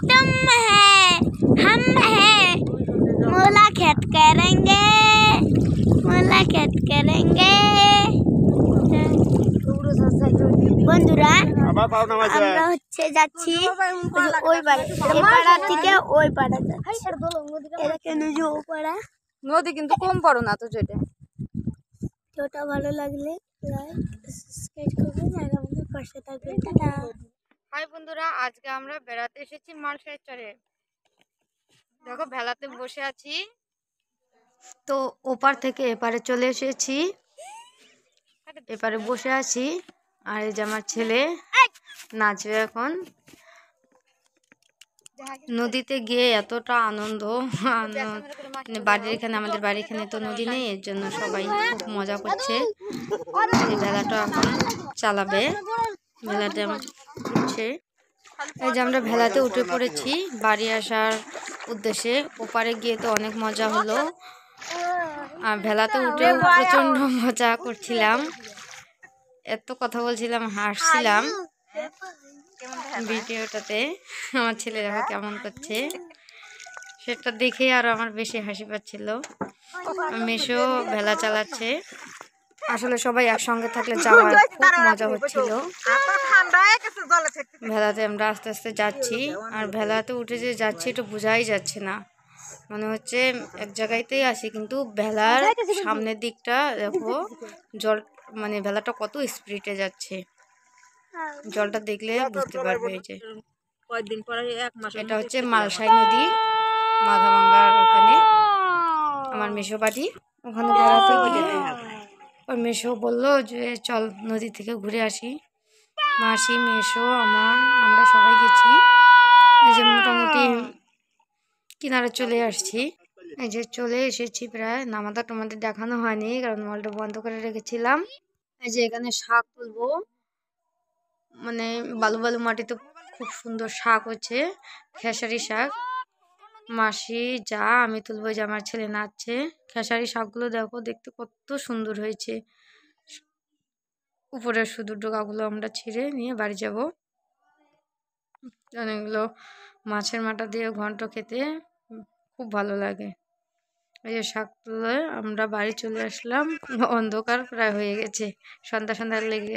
तुम है हम है मुलाकात करेंगे বন্ধুরা আমরা হচ্ছে যাচ্ছি ওই পাড়া এই পাড়া থেকে ওই পাড়া যাচ্ছি এটা কেন যে ও পাড়া নদী কিন্তু কম বড় না তো যেটা ভিডিওটা ভালো লাগলে লাইক সাবস্ক্রাইব করবেন আর আমাদের পাশে থাকবেন টাটা। হাই বন্ধুরা, আজকে আমরা বেড়াতে এসেছি মালসাই চরে। দেখো ভেলাতে বসে আছি, তো ওপার থেকে এপারে চলে এসেছি, এপারে বসে আছি। আর এই যে আমার ছেলে নাচবে এখন। নদীতে গিয়ে এতটা আনন্দ, বাড়ির এখানে আমাদের বাড়ির এখানে তো নদী নেই, এর জন্য সবাই খুব মজা করছে। এই ভেলাটা এখন চালাবে, ভেলাতে আমার উঠছে। এই যে আমরা ভেলাতে উঠে পড়েছি বাড়ি আসার উদ্দেশ্যে। ওপারে গিয়ে তো অনেক মজা হলো, আর ভেলাতে উঠে প্রচণ্ড মজা করছিলাম, এত কথা বলছিলাম, হাসছিলাম ভিডিওটাতে। আমার ছেলে দেখো কেমন করছে, সেটা দেখে আর আমার বেশি হাসি পাচ্ছিল। মেশো ভেলা চালাচ্ছে, আসলে সবাই একসঙ্গে থাকলে যাওয়ার খুব মজা হচ্ছিল। ভেলাতে আমরা আস্তে আস্তে যাচ্ছি, আর ভেলাতে উঠে যে যাচ্ছি এটা বোঝাই যাচ্ছে না, মনে হচ্ছে এক জায়গাতেই আছি, কিন্তু ভেলার সামনের দিকটা দেখো জল, মানে ভেলাটা কত স্পিডে যাচ্ছে, জলটা দেখলে বুঝতে পারবে। এই যে এটা হচ্ছে মালসাই নদী, মাধাভাঙ্গার ওখানে আমার মেশো বাড়ি, ওখানে বেড়াতে গিয়ে ওর মেশো বললো যে চল নদী থেকে ঘুরে আসি। মাসি, মেশো, আমরা সবাই গেছি। এই যে মোটামুটি কিনারে চলে আসছি, এই যে চলে এসেছি প্রায়। নামাটা তোমাদের দেখানো হয়নি কারণ মলটা বন্ধ করে রেখেছিলাম। এই যে এখানে শাক তুলবো, মানে বালু বালু মাটিতে খুব সুন্দর শাক হচ্ছে, খেসারি শাক। মাসি যা আমি তুলবো, যে আমার ছেলে নাচছে। খেসারি শাকগুলো দেখো দেখতে কত সুন্দর হয়েছে। উপরের শুধু ডোকাগুলো আমরা ছিঁড়ে নিয়ে বাড়ি যাব। অনেকগুলো মাছের মাথা দিয়ে ঘন্ট খেতে খুব ভালো লাগে। এই যে শাক তুলে আমরা বাড়ি চলে আসলাম, অন্ধকার প্রায় হয়ে গেছে, সন্ধ্যা লেগে গেছে।